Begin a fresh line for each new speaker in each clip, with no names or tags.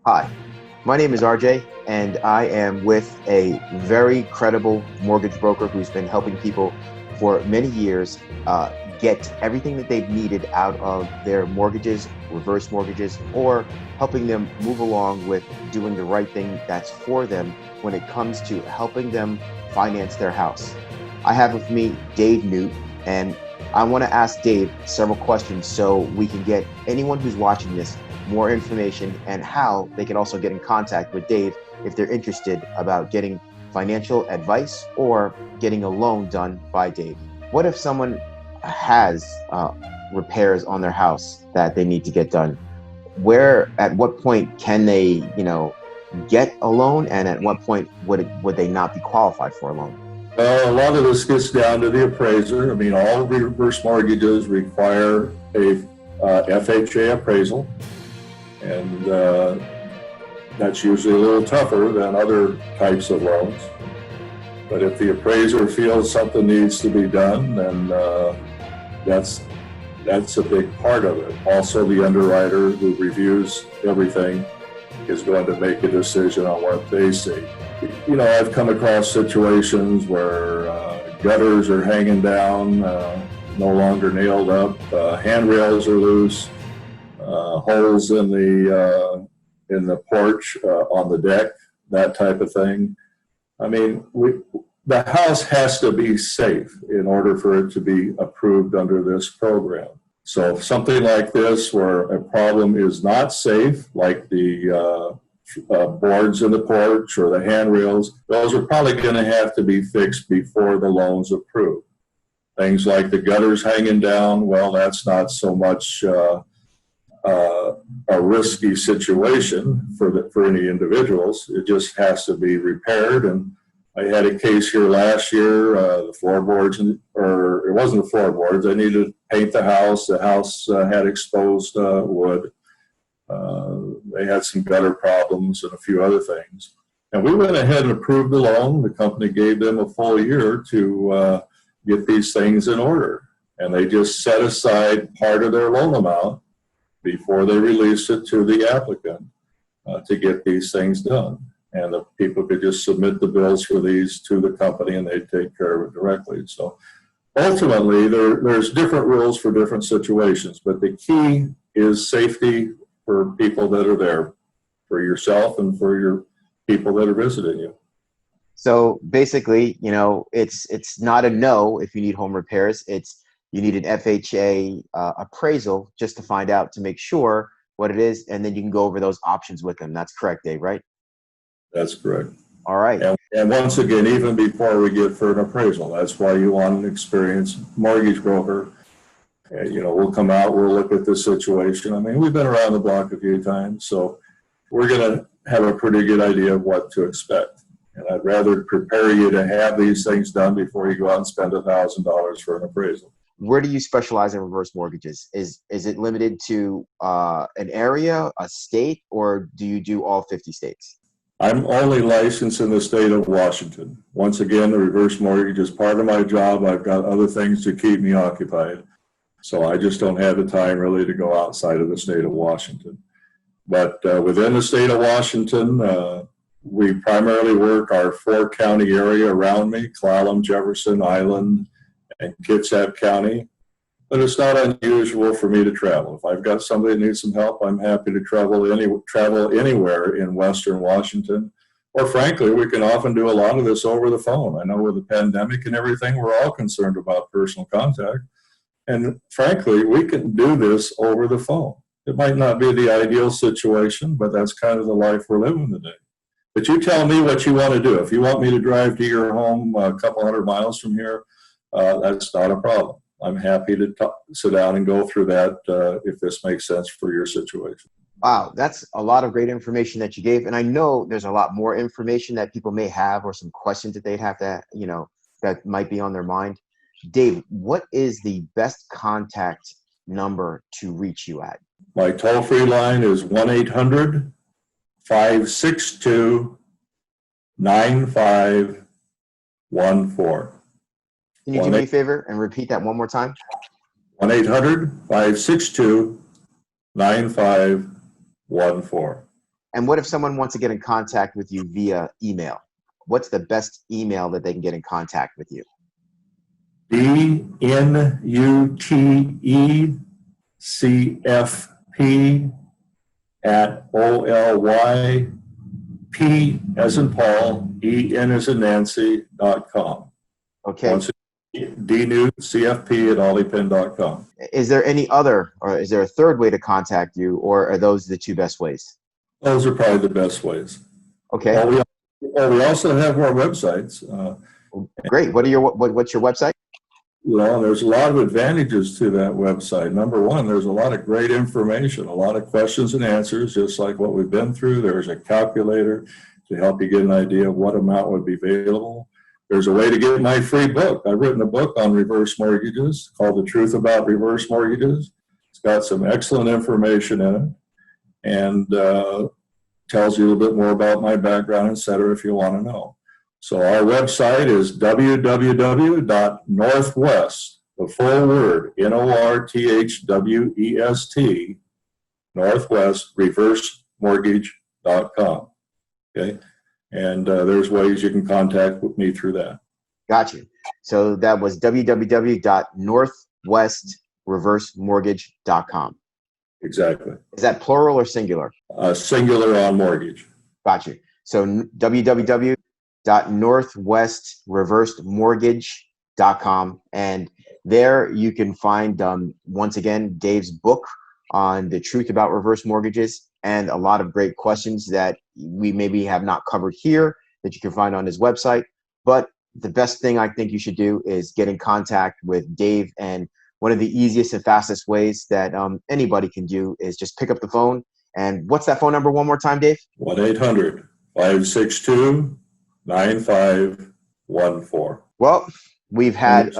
Hi, my name is RJ, and I am with a very credible mortgage broker who's been helping people for many years get everything that they've needed out of their mortgages, reverse mortgages, or helping them move along with doing the right thing that's for them when it comes to helping them finance their house. I have with me Dave Nute, and I want to ask Dave several questions so we can get anyone who's watching this more information and how they can also get in contact with Dave if they're interested about getting financial advice or getting a loan done by Dave. What if someone has repairs on their house that they need to get done? At what point can they, get a loan, and at what point would they not be qualified for a loan?
Well, a lot of this gets down to the appraiser. I mean, all reverse mortgages require a FHA appraisal, and that's usually a little tougher than other types of loans. But if the appraiser feels something needs to be done, then that's a big part of it. Also, the underwriter who reviews everything is going to make a decision on what they see. You know, I've come across situations where gutters are hanging down, no longer nailed up, handrails are loose, holes in the porch, on the deck, that type of thing. I mean, the house has to be safe in order for it to be approved under this program. So something like this where a problem is not safe, like the boards in the porch or the handrails, those are probably going to have to be fixed before the loan's approved. Things like the gutters hanging down, well, that's not so much a risky situation for any individuals. It just has to be repaired. And I had a case here last year, the floorboards, or it wasn't the floorboards, I needed to paint the house. The house had exposed wood. They had some gutter problems and a few other things. And we went ahead and approved the loan. The company gave them a full year to get these things in order. And they just set aside part of their loan amount before they released it to the applicant to get these things done. And the people could just submit the bills for these to the company and they'd take care of it directly. So ultimately, there's different rules for different situations, but the key is safety for people that are there, for yourself and for your people that are visiting you.
So basically, it's not a no if you need home repairs. It's you need an FHA appraisal just to find out, to make sure what it is, and then you can go over those options with them. That's correct, Dave, right?
That's correct.
All right.
And once again, even before we get for an appraisal, that's why you want an experienced mortgage broker. We'll come out, we'll look at the situation. I mean, we've been around the block a few times, so we're going to have a pretty good idea of what to expect. And I'd rather prepare you to have these things done before you go out and spend $1,000 for an appraisal.
Where do you specialize in reverse mortgages? Is it limited to an area, a state, or do you do all 50 states?
I'm only licensed in the state of Washington. Once again, the reverse mortgage is part of my job. I've got other things to keep me occupied. So I just don't have the time really to go outside of the state of Washington. But within the state of Washington, we primarily work our 4-county area around me: Clallam, Jefferson, Island, and Kitsap County. But it's not unusual for me to travel. If I've got somebody that needs some help, I'm happy to travel anywhere in Western Washington. Or frankly, we can often do a lot of this over the phone. I know with the pandemic and everything, we're all concerned about personal contact. And frankly, we can do this over the phone. It might not be the ideal situation, but that's kind of the life we're living today. But you tell me what you want to do. If you want me to drive to your home a couple hundred miles from here, that's not a problem. I'm happy to sit down and go through that if this makes sense for your situation.
Wow, that's a lot of great information that you gave. And I know there's a lot more information that people may have, or some questions that they'd have to, that might be on their mind. Dave, what is the best contact number to reach you at?
My toll-free line is 1-800-562-9514.
Can you do me a favor and repeat that one more time?
1-800-562-9514.
And what if someone wants to get in contact with you via email? What's the best email that they can get in contact with you?
DNUTECFP@OLYP as in Paul, EN as in Nancy.com.
Okay.
Once DNUTCFP@olipin.com.
Is there any other, or is there a third way to contact you, or are those the two best ways?
Those are probably the best ways.
Okay.
We also have our websites.
Great. What's your website?
Well, there's a lot of advantages to that website. Number one, there's a lot of great information, a lot of questions and answers, just like what we've been through. There's a calculator to help you get an idea of what amount would be available. There's a way to get my free book. I've written a book on reverse mortgages called The Truth About Reverse Mortgages. It's got some excellent information in it and tells you a little bit more about my background, et cetera, if you want to know. So our website is www.northwest, the full word, NORTHWEST, Northwest reversemortgage.com. Okay. And there's ways you can contact with me through that.
Got you. So that was www.northwestreversemortgage.com.
Exactly.
Is that plural or singular?
Singular on mortgage.
Got you. So www.northwestreversemortgage.com. And there you can find, once again, Dave's book on the truth about reverse mortgages and a lot of great questions that we maybe have not covered here that you can find on his website. But the best thing I think you should do is get in contact with Dave. And one of the easiest and fastest ways that anybody can do is just pick up the phone. And what's that phone number one more time, Dave?
1-800-562-9514.
Well, we've had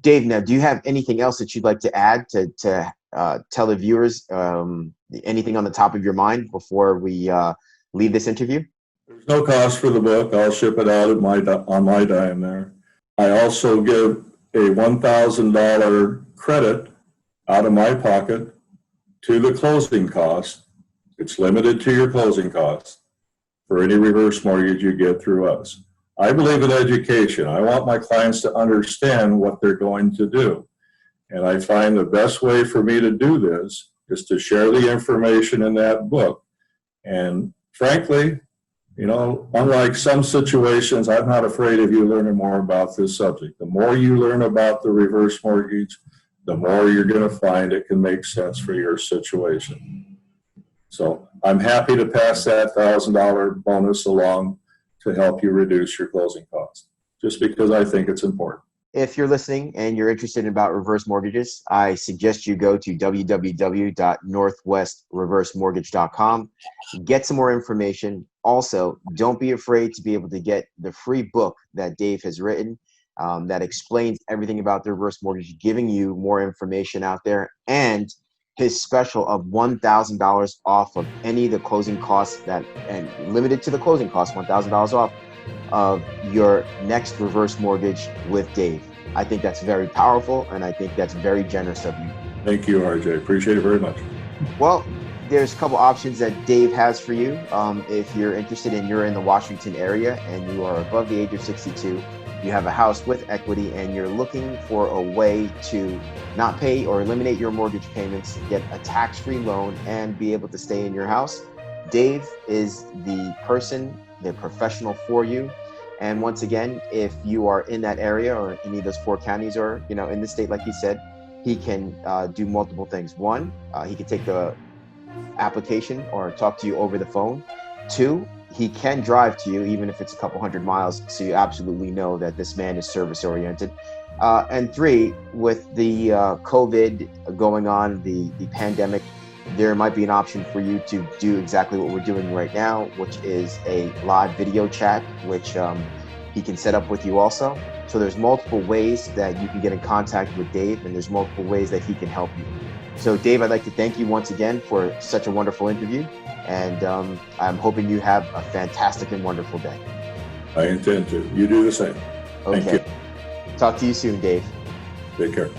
Dave. Now, do you have anything else that you'd like to add to tell the viewers? Anything on the top of your mind before we leave this interview?
There's no cost for the book. I'll ship it out on my dime there. I also give a $1,000 credit out of my pocket to the closing cost. It's limited to your closing costs for any reverse mortgage you get through us. I believe in education. I want my clients to understand what they're going to do. And I find the best way for me to do this is to share the information in that book. And frankly, you know, unlike some situations, I'm not afraid of you learning more about this subject. The more you learn about the reverse mortgage, the more you're going to find it can make sense for your situation. So I'm happy to pass that $1,000 bonus along to help you reduce your closing costs, just because I think it's important.
If you're listening and you're interested about reverse mortgages, I suggest you go to www.northwestreversemortgage.com. Get some more information. Also, don't be afraid to be able to get the free book that Dave has written that explains everything about the reverse mortgage, giving you more information out there, and his special of $1,000 off of any of the closing costs and limited to the closing costs, $1,000 off of your next reverse mortgage with Dave. I think that's very powerful, and I think that's very generous of you.
Thank you, RJ. Appreciate it very much.
Well, there's a couple options that Dave has for you. If you're interested and you're in the Washington area and you are above the age of 62, you have a house with equity, and you're looking for a way to not pay or eliminate your mortgage payments, get a tax-free loan, and be able to stay in your house, Dave is the person, the professional for you. And once again, if you are in that area or any of those 4 counties or, you know, in the state, like he said, he can do multiple things. 1, he can take the application or talk to you over the phone. 2, he can drive to you, even if it's a couple hundred miles, so you absolutely know that this man is service oriented. And 3, with the COVID going on, the pandemic, there might be an option for you to do exactly what we're doing right now, which is a live video chat, which he can set up with you also. So there's multiple ways that you can get in contact with Dave, and there's multiple ways that he can help you. So Dave, I'd like to thank you once again for such a wonderful interview, and I'm hoping you have a fantastic and wonderful day.
I intend to. You do the same.
Okay.
Thank you.
Talk to you soon, Dave.
Take care.